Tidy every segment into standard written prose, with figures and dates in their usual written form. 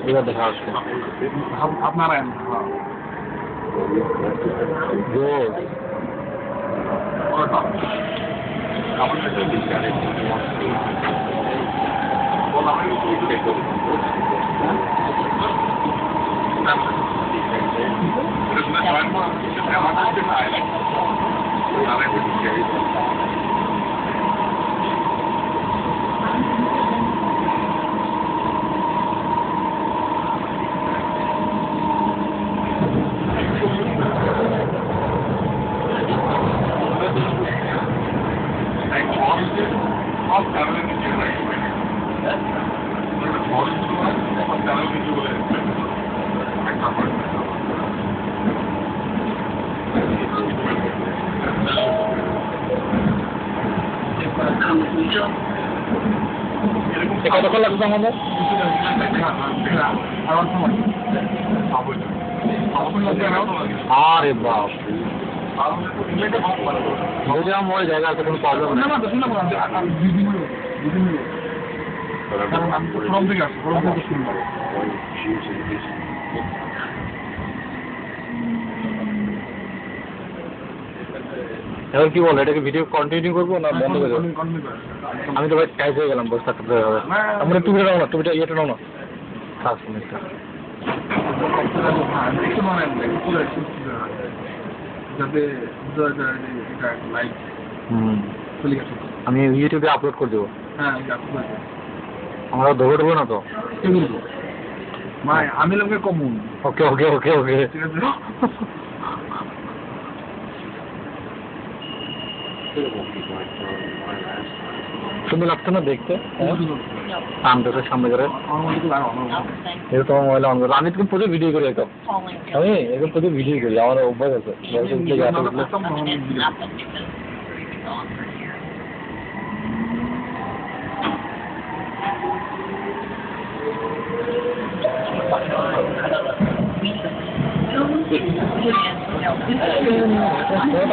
এবার দেখা আসছে আপনারা কতক্ষণ লাগবে আমাদের? আরে বাপ বুঝলাম ওই জায়গা আছে কোনো প্রবলেম না। এবার কি বল, এটাকে ভিডিও কন্টিনিউ করবো না বন্ধ করে দেবো? আমি তো ভাই টাইট হয়ে গেলাম, বসে থাকতে হবে। আমরা টুপিটা নাও না, টুপিটা ইয়েটা নাও না, থাক মিনিটটা। আমি ইউটিউবে আপলোড করে দেবো। আমরা ধরবো দেবো না তো? আমি লোকে কমন। ওকে ওকে ওকে ওকে ঠিক আছে। সুন্দর লাগছে না দেখতে? আমটার সামনে করে এটা তোমার মোবাইলে অন করো। আমি তো প্রচুর ভিডিও করি, একদম আমি একদম প্রচুর ভিডিও করি, আমার অভ্যাস আছে।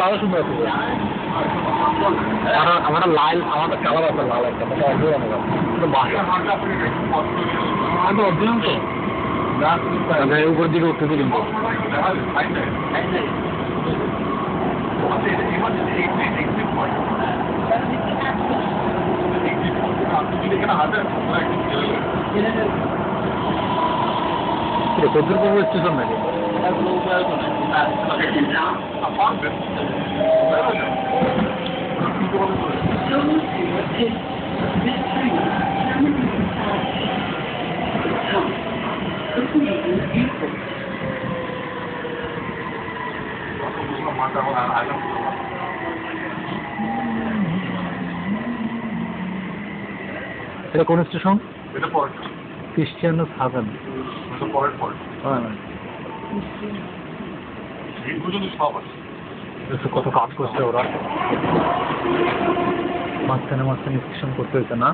আরো সুন্দর আছে আমার লাল, আমার কালার আছে লাল একটা, উপর দিকে উঠতে দিন। কদ্দুর করবো স্টেশন নাকি? এটা কোন স্টেশন? ক্রিশ্চিয়ানো সাবেন কত কাজ করছে ওরা, মাঝখানে মাঝখানে স্টেশন করতে হয়েছে না?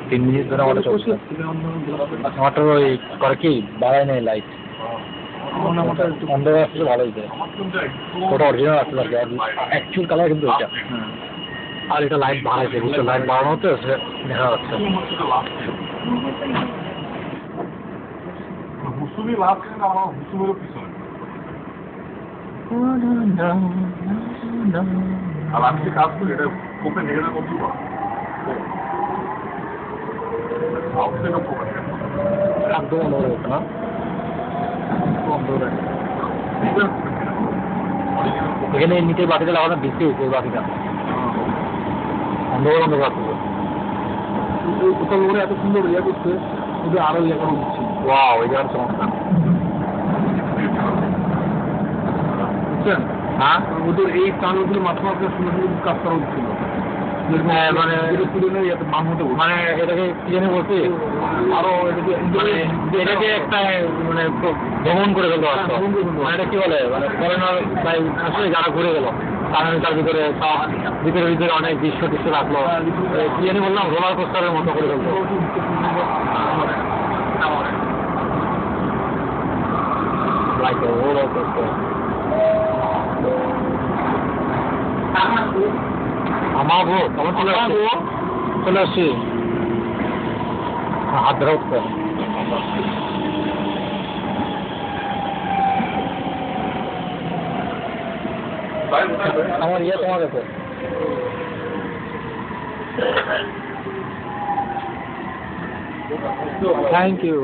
3 মিনিট ধরে আমাদের চলছে। আমারটা ওই করে কি বাড়ায় নেই লাইট, অন্ধকার আসলে ভালোই যায়। ওটা অরিজিনাল আসলে আর কি, অ্যাকচুয়াল কালার কিন্তু ওইটা। আর এটা লাইট বাড়াইছে, বুঝছো? লাইট বাড়ানো হতে দেখা যাচ্ছে। হুসুমি লাভ কিন্তু আমার হুসুমেরও পিছনে। আর আমি যে কাজ করি এটা কোপে নেগেটা করতে পারো একদম অন্ধকার হচ্ছে না, এখানে নিচে বাতিটা লাগানো বেশি হয়েছে, ওই বাতিটা অন্ধকার অন্ধকার কোথাও এত সুন্দর ইয়ে করছে, ওদের আরো ইয়ে করা উচিত। ওয়াও, এই জায়গার চমৎকার। বুঝছেন? হ্যাঁ, ওদের এই প্রাণগুলো মাথা মাথা সুন্দর সুন্দর কাজ করা উচিত ছিল। মানে মানে এটাকে কি জানি বলছি, আরো এটাকে একটা মানে ভ্রমণ করে ফেলতে পারতো। মানে এটা কি বলে, মানে ফরেনার আসলে যারা ঘুরে গেল তার ভিতরে ভিতরে ভিতরে অনেক দৃশ্য টিশ্য রাখলো, কি জানি বললাম, রোলার কোস্টারের মতো করে ফেলতো। Like roller coaster. আমাগো, আমার চলে আসছে। চলে আসছি হাত ধরা উঠতে আমার ইয়ে তোমার কাছে থ্যাংক ইউ